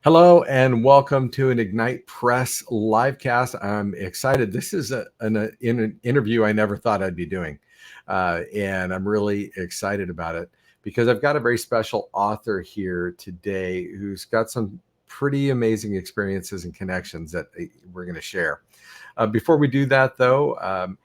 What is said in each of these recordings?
Hello and welcome to an Ignite Press livecast. I'm excited. This is an interview I never thought I'd be doing. And I'm really excited about it because I've got a very special author here today who's got some pretty amazing experiences and connections that we're going to share. Before we do that, though,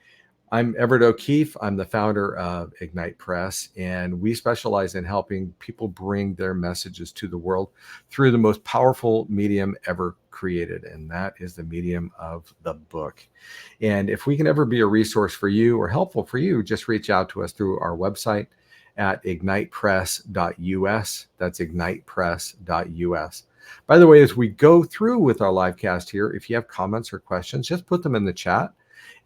I'm Everett O'Keefe. I'm the founder of Ignite Press, and we specialize in helping people bring their messages to the world through the most powerful medium ever created, and that is the medium of the book. And if we can ever be a resource for you or helpful for you, just reach out to us through our website at ignitepress.us. That's ignitepress.us. By the way, as we go through with our live cast here, if you have comments or questions, just put them in the chat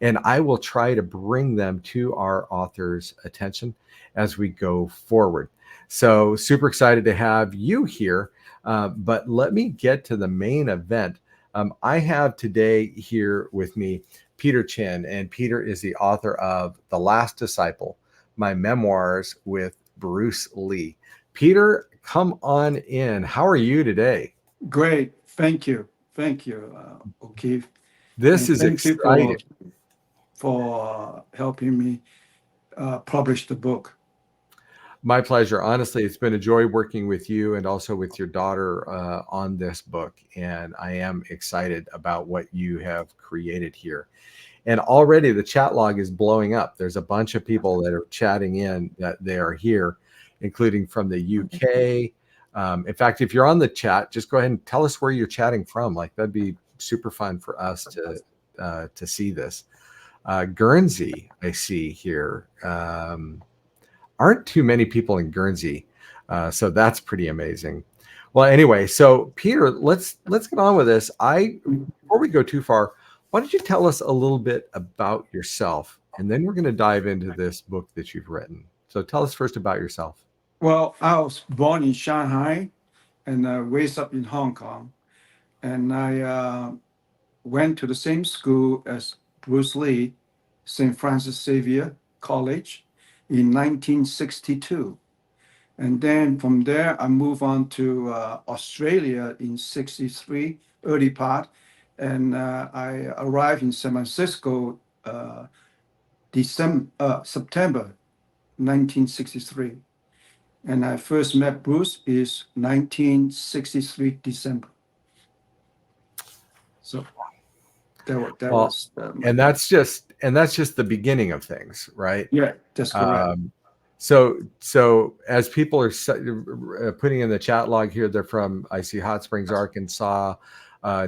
and I will try to bring them to our author's attention as we go forward. So super excited to have you here. But let me get to the main event. I have today here with me Peter Chin, and Peter is the author of The Last Disciple, My Memoirs with Bruce Lee. Peter, come on in. How are you today? Great. Thank you. Thank you, O'Keefe. This And is thank you exciting. for helping me publish the book. My pleasure. Honestly, it's been a joy working with you and also with your daughter on this book. And I am excited about what you have created here. And already the chat log is blowing up. There's a bunch of people that are chatting in that they are here, including from the UK. In fact, if you're on the chat, just go ahead and tell us where you're chatting from. Like that'd be super fun for us to see this. Guernsey, I see here. Aren't too many people in Guernsey, so that's pretty amazing. Well, anyway, so Peter, let's get on with this. Before we go too far, why don't you tell us a little bit about yourself, and then we're going to dive into this book that you've written. So tell us first about yourself. Well, I was born in Shanghai and raised up in Hong Kong. And I went to the same school as Bruce Lee, St. Francis Xavier College in 1962. And then from there, I moved on to Australia in 63, early part. And I arrived in San Francisco September 1963. And I first met Bruce is 1963 December. So that Well, was and that's just the beginning of things, right? yeah, that's correct. So as people are putting in the chat log here, they're from, I see Hot Springs, Arkansas,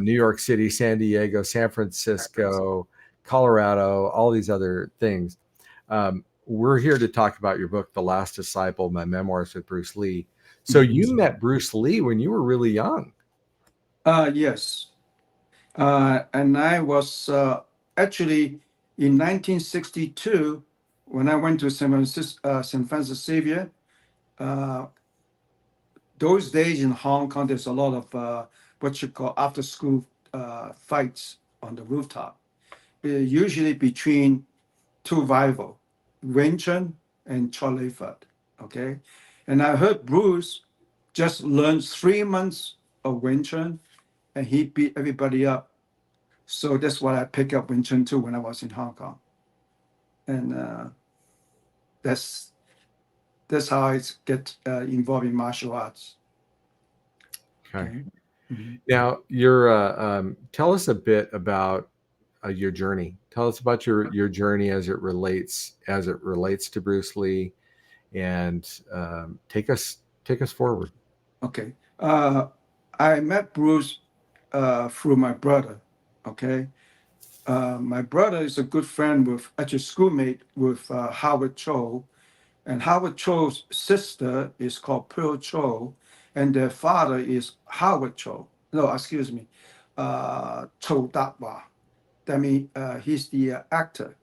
New York City, San Diego, San Francisco, Colorado, all these other things. We're here to talk about your book, The Last Disciple, My Memoirs with Bruce Lee. So you met Bruce Lee when you were really young. Yes. And I was actually in 1962 when I went to St. Francis Xavier. Uh, those days in Hong Kong, there's a lot of what you call after school fights on the rooftop, usually between two rivals, Wing Chun and Charlie Fudd. Okay. And I heard Bruce just learned 3 months of Wing Chun and he beat everybody up. So that's why I picked up Wing Chun too when I was in Hong Kong. And that's that's how I get involved in martial arts. Okay. Okay. Mhm. Now, tell us a bit about your journey. Tell us about your journey as it relates to Bruce Lee, and take us forward. Okay. I met Bruce through my brother. Okay. My brother is a good friend with, actually, schoolmate with Howard Cho. And Howard Cho's sister is called Pearl Cho, and their father is Howard Cho. No, excuse me, Cho Datwa. That means he's the actor,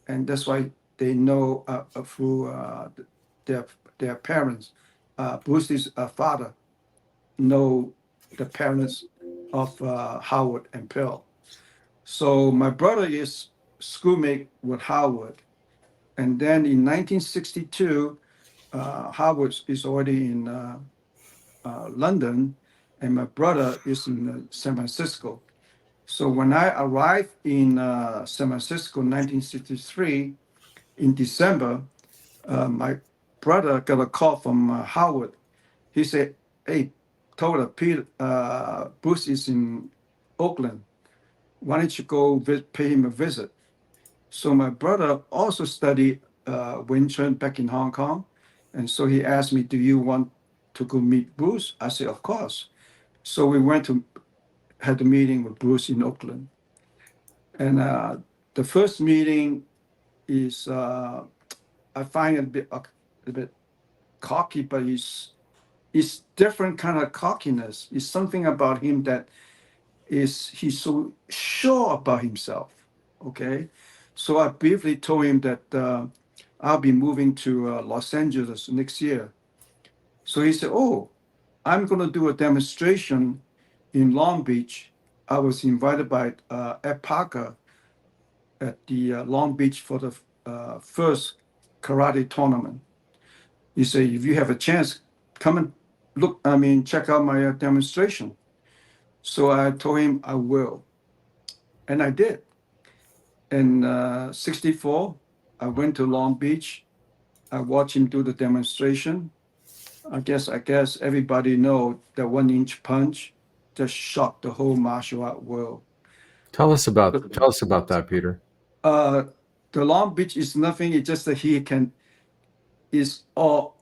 and that's why they know through their their parents. Bruce's father know the parents of Howard and Pearl. So my brother is schoolmate with Howard, and then in 1962, Howard is already in London, and my brother is in San Francisco. So when I arrived in San Francisco, 1963, in December, my brother got a call from Howard. He said, "Hey, told her Peter, Bruce is in Oakland. Why don't you go pay him a visit?" So my brother also studied Wing Chun back in Hong Kong, and so he asked me, "Do you want to go meet Bruce?" I said, "Of course." So we went to had a meeting with Bruce in Oakland, and the first meeting is I find it a bit cocky, but it's different kind of cockiness. It's something about him that is he's so sure about himself. Okay, so I briefly told him that I'll be moving to Los Angeles next year. So he said, "Oh, I'm going to do a demonstration in Long Beach." I was invited by Ed Parker at the Long Beach for the first karate tournament. He said, "If you have a chance, come and look. I mean, check out my demonstration." So I told him I will, and I did. In '64, I went to Long Beach. I watched him do the demonstration. I guess everybody know that 1 inch punch just shocked the whole martial art world. Tell us about that, Peter. Uh, the Long Beach is nothing. It's just that he can is all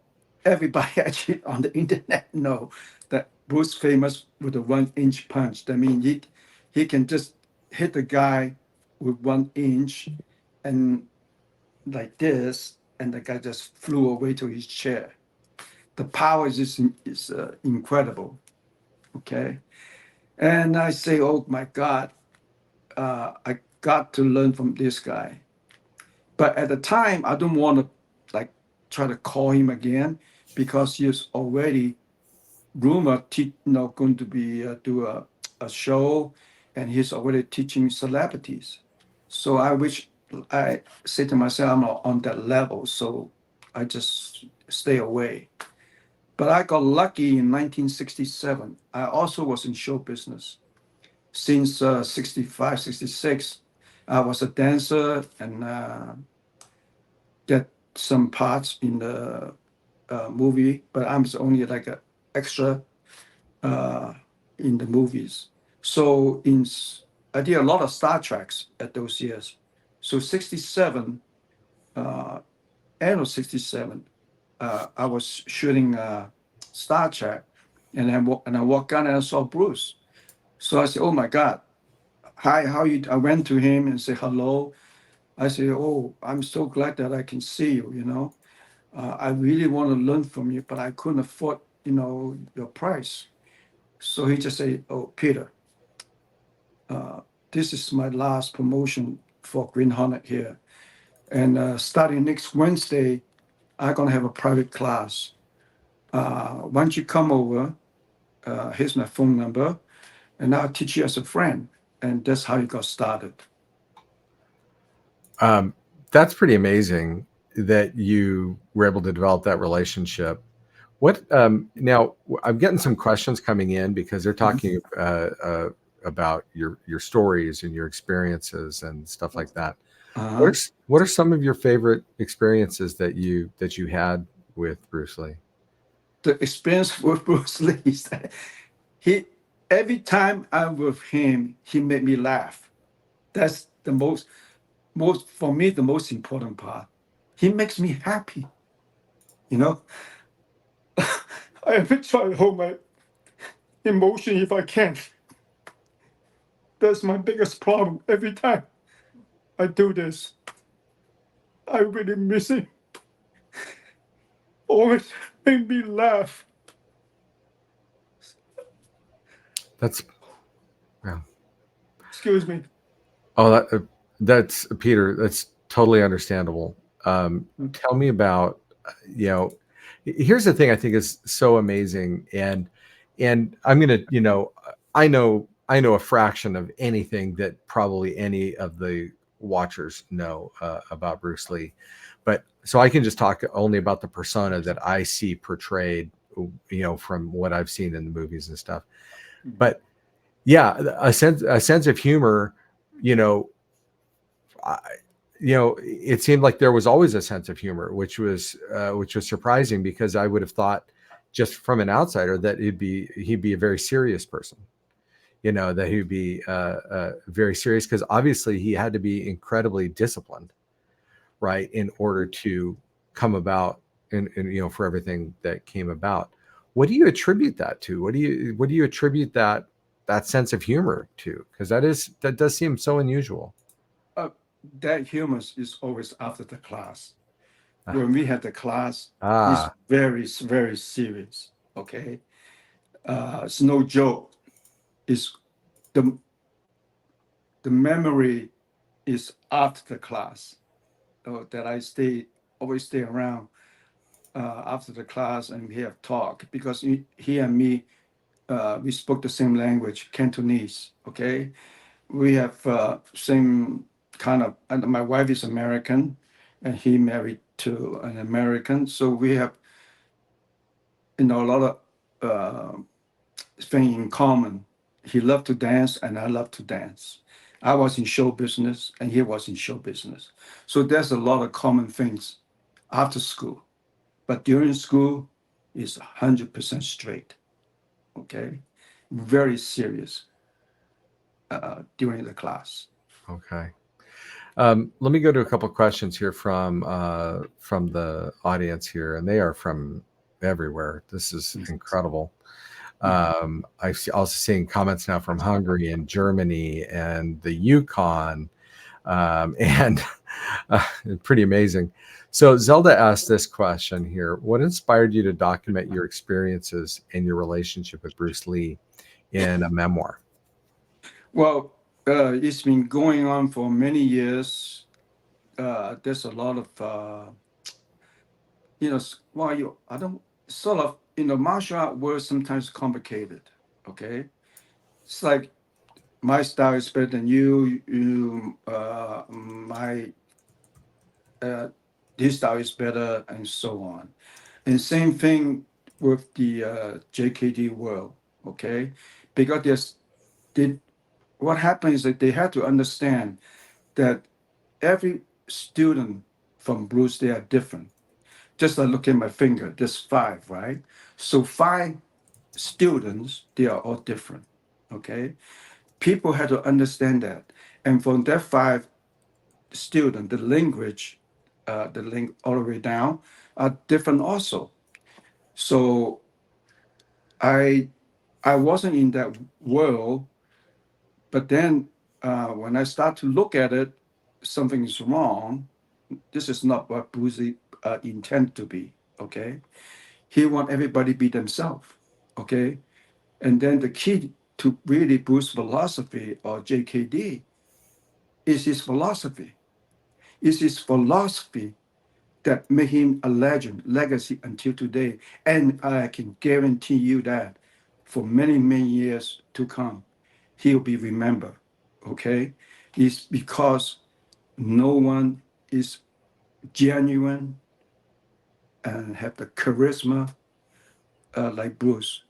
everybody actually on the internet know that Bruce famous with a 1 inch punch. That means he can just hit the guy with 1 inch and like this, and the guy just flew away to his chair. The power is incredible. Okay, and I say, oh my God, I got to learn from this guy. But at the time, I don't want to like try to call him again because he's already rumored going to be do a show, and he's already teaching celebrities. So I wish I say to myself, I'm not on that level, so I just stay away. But I got lucky in 1967. I also was in show business since 65, 66. I was a dancer and get some parts in the movie, but I'm only like an extra uh, in the movies. So I did a lot of Star Treks at those years. So 67, uh, end of 67, I was shooting Star Trek, and I walked out and I saw Bruce. So I said, "Oh my God, hi, how you?" I went to him and said hello. I said, "Oh, I'm so glad that I can see you. I really want to learn from you, but I couldn't afford, your price." So he just said, "Oh, Peter, uh, this is my last promotion for Green Hornet here. And starting next Wednesday, I'm going to have a private class. Once you come over, here's my phone number, and I'll teach you as a friend." And that's how he got started. Um, that's pretty amazing that you were able to develop that relationship. What now? I'm getting some questions coming in because they're talking about your stories and your experiences and stuff like that. Uh, What are some of your favorite experiences that you had with Bruce Lee? the experience with Bruce Lee is that he, every time I'm with him, he made me laugh. That's the most for me, the most important part. He makes me happy. You know, I have to try to hold my emotion if I can. That's my biggest problem. Every time I do this, I really miss him. Always make me laugh. That's yeah. Excuse me. Oh, that's Peter. That's totally understandable. Tell me about, you know, here's the thing I think is so amazing, and I'm gonna, I know a fraction of anything that probably any of the watchers know about Bruce Lee, but so I can just talk only about the persona that I see portrayed from what I've seen in the movies and stuff. Mhm. But yeah, a sense of humor, you know, I, it seemed like there was always a sense of humor, which was surprising because I would have thought just from an outsider that he'd be a very serious person. That he'd be very serious because obviously he had to be incredibly disciplined, right, in order to come about and for everything that came about. What do you attribute that to? What do you attribute that sense of humor to? Because that does seem so unusual. Uh, that humor is always after the class. Ah, When we had the class, he's ah, very, very serious. Okay. It's no joke. It's the the memory is after the class that I always stay around after the class and we have talk because he and me we spoke the same language, Cantonese. Okay, we have same kind of. And my wife is American, and he married to an American, so we have a lot of thing in common. He loved to dance, and I love to dance. I was in show business, and he was in show business. So there's a lot of common things after school. But during school, it's 100% straight. Okay, very serious during the class. okay. Let me go to a couple of questions here from the audience here, and they are from everywhere. This is incredible. Mhm. Also seeing comments now from Hungary and Germany and the Yukon, and pretty amazing. So Zelda asked this question here: what inspired you to document your experiences and your relationship with Bruce Lee in a memoir? Well, it's been going on for many years. There's a lot of well, I don't sort of martial art world sometimes complicated. Okay, it's like my style is better than you. My uh, this style is better, and so on. And same thing with the JKD world. Okay, because they, what happens is that they have to understand that every student from Bruce they are different. Just like look at my finger, there's five, right? So five students, they are all different. Okay. People had to understand that. And from that five student, the language, the link all the way down are different also. So I I wasn't in that world, but then when I start to look at it, something is wrong. This is not what Boozy intend to be. Okay, he want everybody be themselves. Okay, and then the key to really Bruce philosophy or JKD is his philosophy. Is his philosophy that made him a legend, legacy until today. And I can guarantee you that for many, many years to come, he'll be remembered. Okay? It's because no one is genuine and have the charisma like Bruce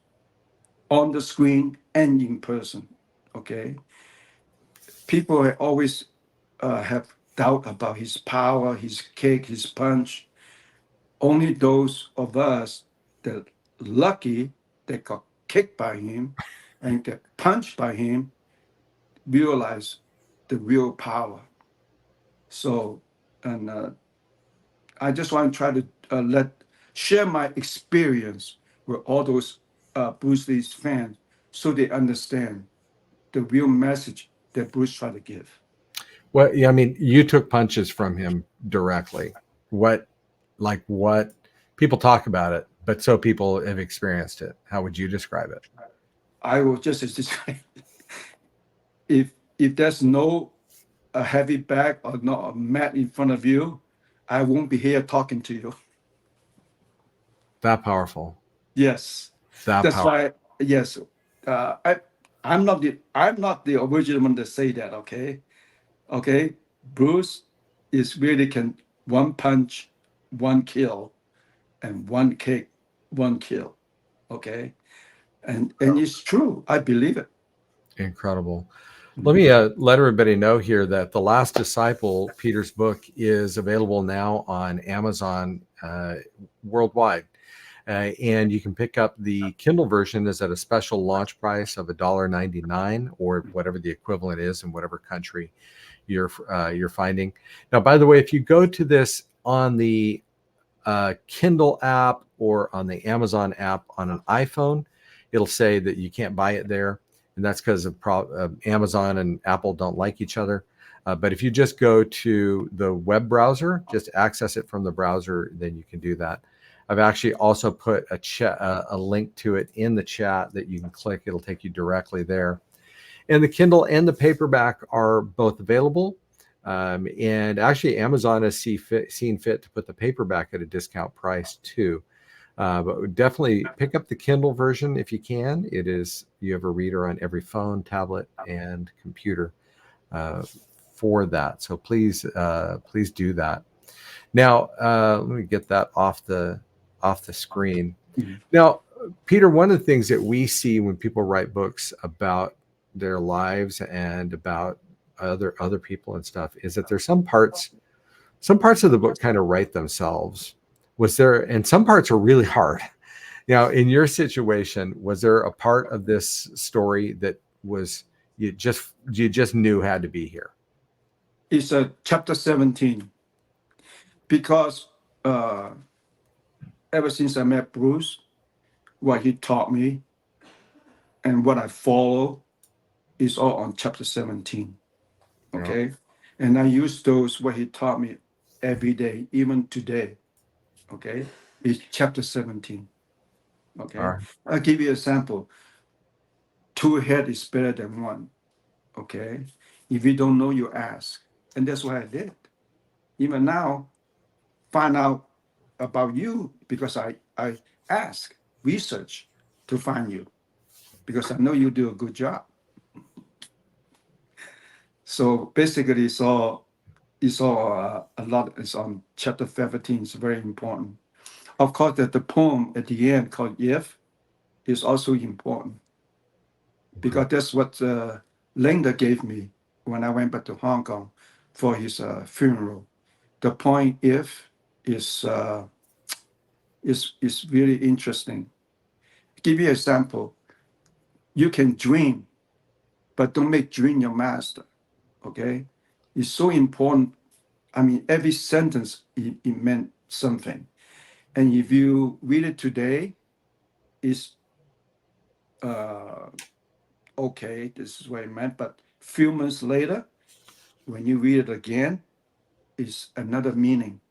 on the screen and in person. Okay? People always have doubt about his power, his kick, his punch. Only those of us that lucky that got kicked by him and get punched by him realize the real power. So, and I just want to try to share my experience with all those Bruce Lee's fans so they understand the real message that Bruce tried to give. Well, yeah, I mean, you took punches from him directly. What, what people talk about it, but so people have experienced it. How would you describe it? I will just describe if there's no a heavy bag or not a mat in front of you, I won't be here talking to you. That powerful. Yes, That that's powerful. why. Yes, I'm not the original one to say that. Okay, okay. Bruce is really can one punch, one kill, and one kick, one kill. Okay, and it's true. I believe it. Incredible. Let Mhm. me let everybody know here that The Last Disciple, Peter's book, is available now on Amazon worldwide. And you can pick up the Kindle version is at a special launch price of $1.99 or whatever the equivalent is in whatever country you're finding. Now, by the way, if you go to this on the Kindle app or on the Amazon app on an iPhone, it'll say that you can't buy it there, and that's because of Amazon and Apple don't like each other. But if you just go to the web browser, just access it from the browser, then you can do that. I've actually also put a link to it in the chat that you can click. It'll take you directly there. And the Kindle and the paperback are both available. And actually, Amazon has seen fit to put the paperback at a discount price too. But definitely pick up the Kindle version if you can. You have a reader on every phone, tablet, and computer uh, for that. So please do that. Now, let me get that off the screen. Mhm. Now, Peter, one of the things that we see when people write books about their lives and about other people and stuff is that there's some parts of the book kind of write themselves. Was there, and some parts are really hard. Now, in your situation, was there a part of this story that was you just knew had to be here? It's a chapter 17 because uh, ever since I met Bruce, what he taught me and what I follow is all on chapter 17. You know, Okay, and I use those what he taught me every day, even today. Okay, it's chapter 17. all Okay, right. I'll give you an example. Two head is better than one. Okay, if you don't know, you ask, and that's what I did. Even now, find out about you because I ask, research to find you because I know you do a good job. So basically, it's all a lot. It's on chapter 17. It's very important. Of course, that the poem at the end called "If" is also important Okay. because that's what Linda gave me when I went back to Hong Kong for his funeral. The point "If" is is really interesting. Give you an example. You can dream, but don't make dream your master. Okay, it's so important. I mean, every sentence it meant something, and if you read it today, it's uh, okay, this is what it meant. But few months later, when you read it again, it's another meaning.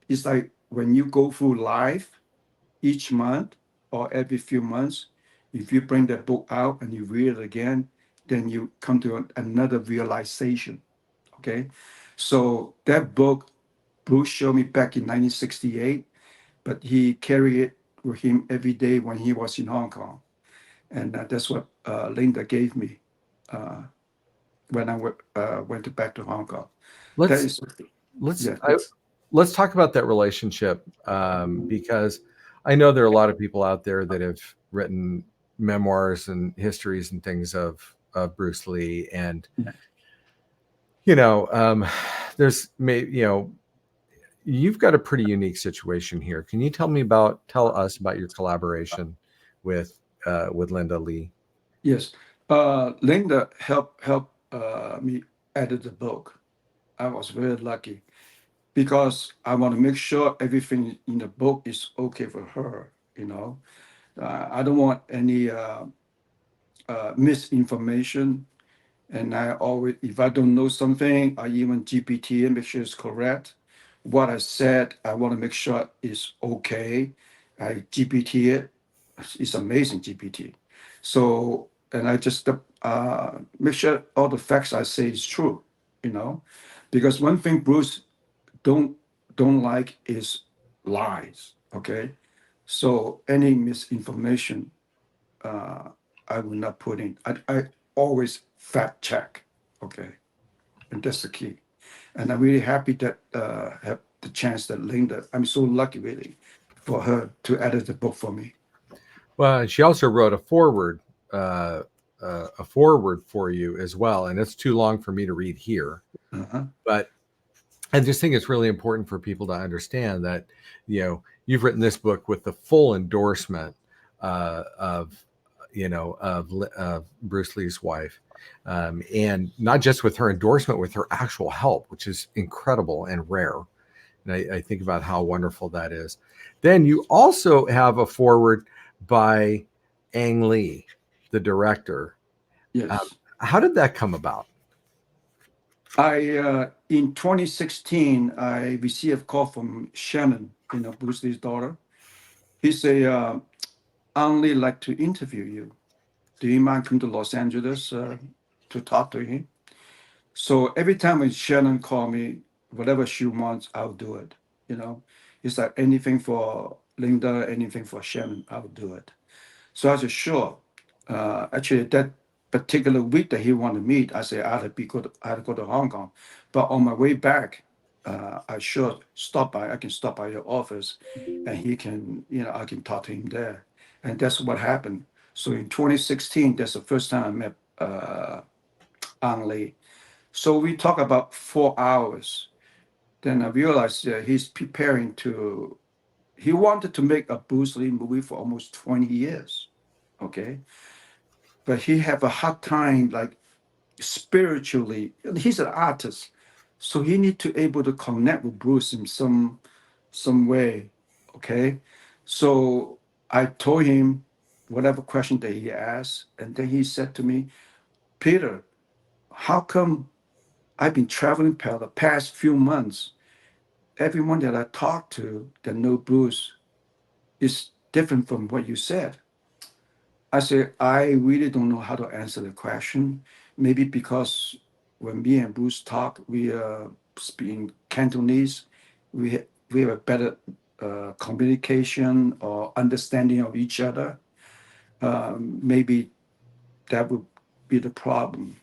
It's like when you go through life each month or every few months, if you bring that book out and you read it again, then you come to another realization. Okay. So that book, Bruce showed me back in 1968, but he carried it with him every day when he was in Hong Kong. And that's what Linda gave me uh, when went back to Hong Kong. That Let's is, let's yeah, I, let's talk about that relationship because I know there are a lot of people out there that have written memoirs and histories and things of Bruce Lee, and you know, there's you've got a pretty unique situation here. Can you tell us about your collaboration with Linda Lee? yes. Linda helped me edit the book. I was very lucky because I want to make sure everything in the book is okay for her. I don't want any misinformation. And I always, if I don't know something, I even GPT and make sure it's correct. What I said, I want to make sure is okay. I GPT it. It's amazing GPT. So, and I just make sure all the facts I say is true. You know, because one thing Bruce don't don't like is lies. Okay, so any misinformation uh, I will not put in. I always fact check. Okay, and that's the key. And I'm really happy that have the chance that Linda. I'm so lucky really for her to edit the book for me. Well, she also wrote uh, a forward for you as well, and it's too long for me to read here. Uh-huh. But I just think it's really important for people to understand that, you've written this book with the full endorsement of, of Bruce Lee's wife, and not just with her endorsement, with her actual help, which is incredible and rare. And I think about how wonderful that is. Then you also have a forward by Ang Lee, the director. Um, Yes. how did that come about? In 2016, I received a call from Shannon, Bruce Lee's daughter. He said, I only like to interview you. Do you mind coming to Los Angeles to talk to him? So every time when Shannon call me, whatever she wants, I'll do it. You know, it's like anything for Linda, anything for Shannon, I'll do it. So I said, sure. Actually, that particular week that he wanted to meet, I said I had to go to Hong Kong. But on my way back, I sure stop by. I can stop by your office, and he can, I can talk to him there. And that's what happened. So in 2016, that's the first time I met Ang Lee. So we talked about 4 hours. Then I realized that he's preparing to. He wanted to make a Bruce Lee movie for almost 20 years. Okay, but he have a hard time like spiritually. He's an artist, so he need to able to connect with Bruce in some way. Okay, so I told him whatever question that he asked, and then he said to me, Peter, how come I've been traveling for the past few months? Everyone that I talk to that know Bruce is different from what you said. I said, I really don't know how to answer the question. Maybe because when me and Bruce talk, we speak Cantonese, we have a better communication or understanding of each other. Maybe that would be the problem.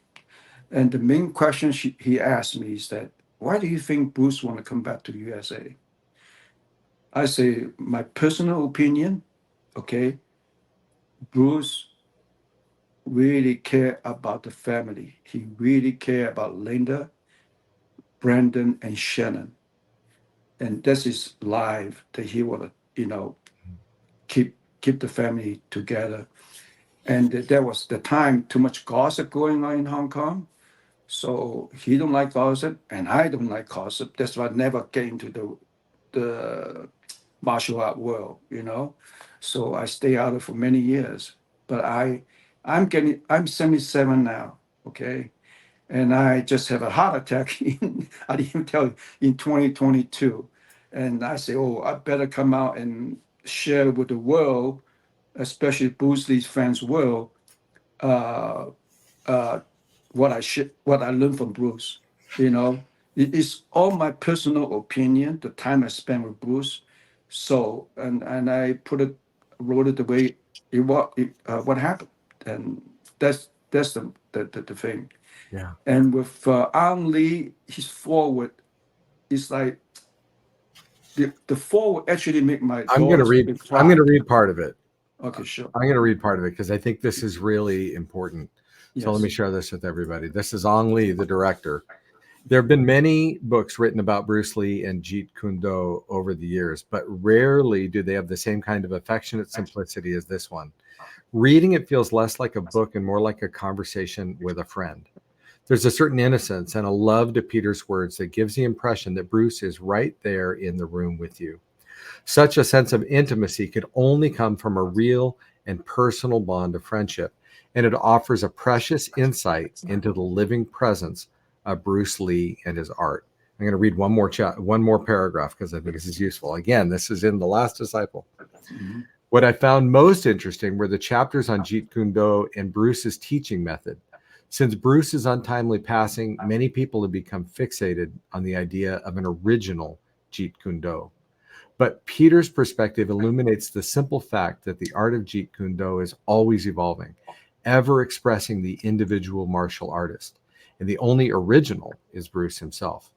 And the main question he asked me is that, why do you think Bruce want to come back to USA? I say, my personal opinion, okay, Bruce really care about the family. He really care about Linda, Brandon, and Shannon. And this is life that he want to, keep the family together. And there was the time too much gossip going on in Hong Kong. So he don't like gossip, and I don't like gossip. That's why I never get into the martial art world. So I stay out of it for many years. But I'm 77 now, okay? And I just have a heart attack I didn't even tell you, in 2022. And I say, oh, I better come out and share with the world, especially Bruce Lee's fans world, uh, uh, what I learned from Bruce. You know, it's all my personal opinion. The time I spent with Bruce. So and I wrote it the way what happened, and that's the thing. Yeah. And with Ang Lee, his forward is like the forward actually make my I'm going to daughters read. I'm going cry. to read part of it. Okay, sure. I'm going to read part of it because I think this is really important. So let me Yes. share this with everybody. This is Ong Lee, the director. There have been many books written about Bruce Lee and Jeet Kune Do over the years, but rarely do they have the same kind of affectionate simplicity as this one. Reading it feels less like a book and more like a conversation with a friend. There's a certain innocence and a love to Peter's words that gives the impression that Bruce is right there in the room with you. Such a sense of intimacy could only come from a real and personal bond of friendship, and it offers a precious insight into the living presence of Bruce Lee and his art. I'm going to read one more paragraph because I think this is useful. Again, this is in The Last Disciple. Mhm. What I found most interesting were the chapters on Jeet Kune Do and Bruce's teaching method. Since Bruce's untimely passing, many people have become fixated on the idea of an original Jeet Kune Do. But Peter's perspective illuminates the simple fact that the art of Jeet Kune Do is always evolving, ever expressing the individual martial artist. And the only original is Bruce himself.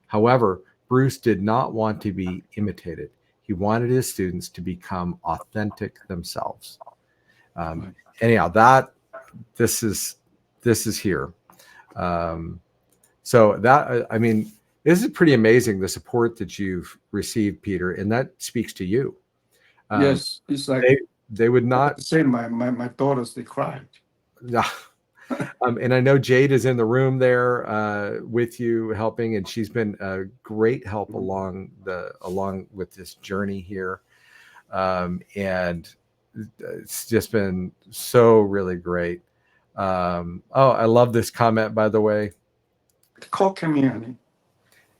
However, Bruce did not want to be imitated. He wanted his students to become authentic themselves. Um, anyhow, this is here. So that, I mean, this is pretty amazing, the support that you've received, Peter, and that speaks to you. Yes, it's like They would not say my daughters, they cried. and I know Jade is in the room there with you helping, and she's been a great help along with this journey here. And it's just been so really great. Oh, I love this comment, by the way. Call community.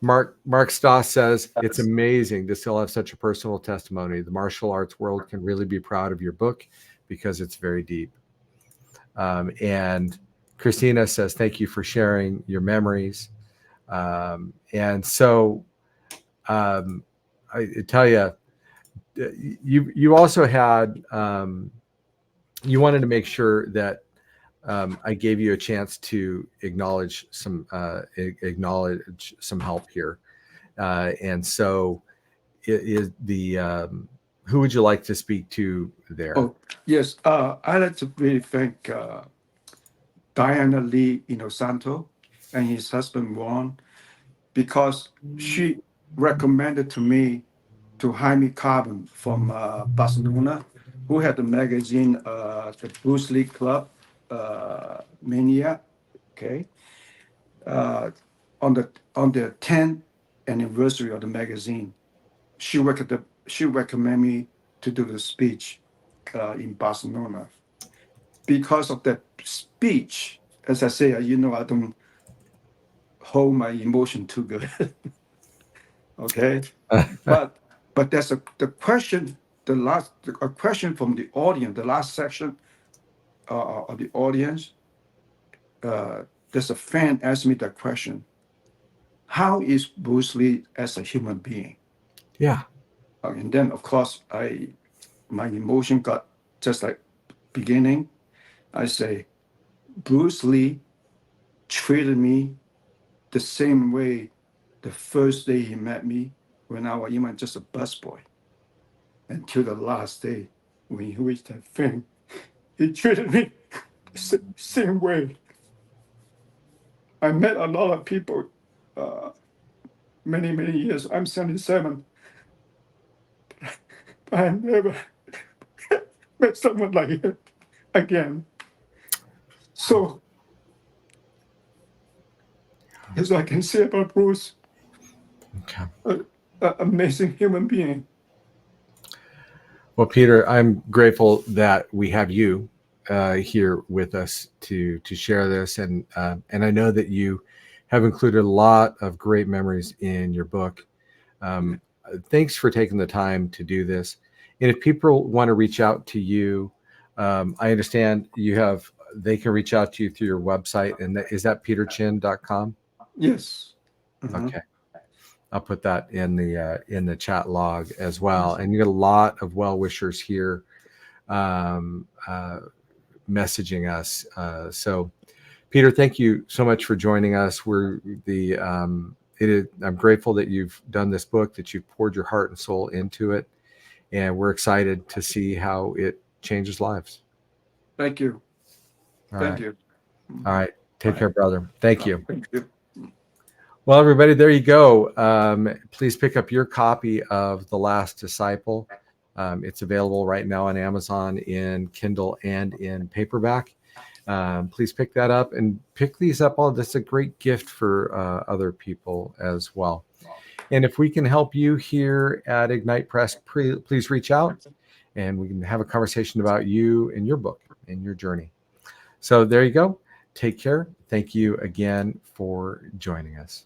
Mark Stoss says, it's amazing to still have such a personal testimony. The martial arts world can really be proud of your book because it's very deep. And Christina says, thank you for sharing your memories. And so I tell you, you also had, you wanted to make sure that I gave you a chance to acknowledge some help here. And so is the, who would you like to speak to there? Oh, yes. I'd like to really thank Diana Lee Inosanto and his husband Ron, because she recommended to me to Jaime Carbon from Barcelona, who had the magazine, the Bruce Lee Club, Mania. Okay, on the 10th anniversary of the magazine, she recommended me to do the speech in Barcelona. Because of that speech, as I say, I don't hold my emotion too good. Okay, but there's the question, a question from the audience, the last section of the audience. There's a fan asked me that question: how is Bruce Lee as a human being? Yeah. And then of course my emotion got just like beginning. I say, Bruce Lee treated me the same way the first day he met me, when I was even just a busboy, until the last day when he reached that fame. He treated me the same way. I met a lot of people many, many years. I'm 77. But I never met someone like him again. So, as I can say about Bruce, Okay. An amazing human being. Well, Peter, I'm grateful that we have you here with us to share this, and I know that you have included a lot of great memories in your book. Thanks for taking the time to do this. And if people want to reach out to you, I understand they can reach out to you through your website, and is that peterchin.com? Yes. Okay. I'll put that in the chat log as well. And you get a lot of well-wishers here messaging us. So Peter, thank you so much for joining us. I'm grateful that you've done this book, that you've poured your heart and soul into it. And we're excited to see how it changes lives. Thank you. Thank you. All right. Take care, brother. Thank you. Thank you. Well, everybody, there you go. Please pick up your copy of The Last Disciple. It's available right now on Amazon in Kindle and in paperback. Please pick that up and pick these up. That's a great gift for other people as well. And if we can help you here at Ignite Press, please reach out and we can have a conversation about you and your book and your journey. So there you go. Take care. Thank you again for joining us.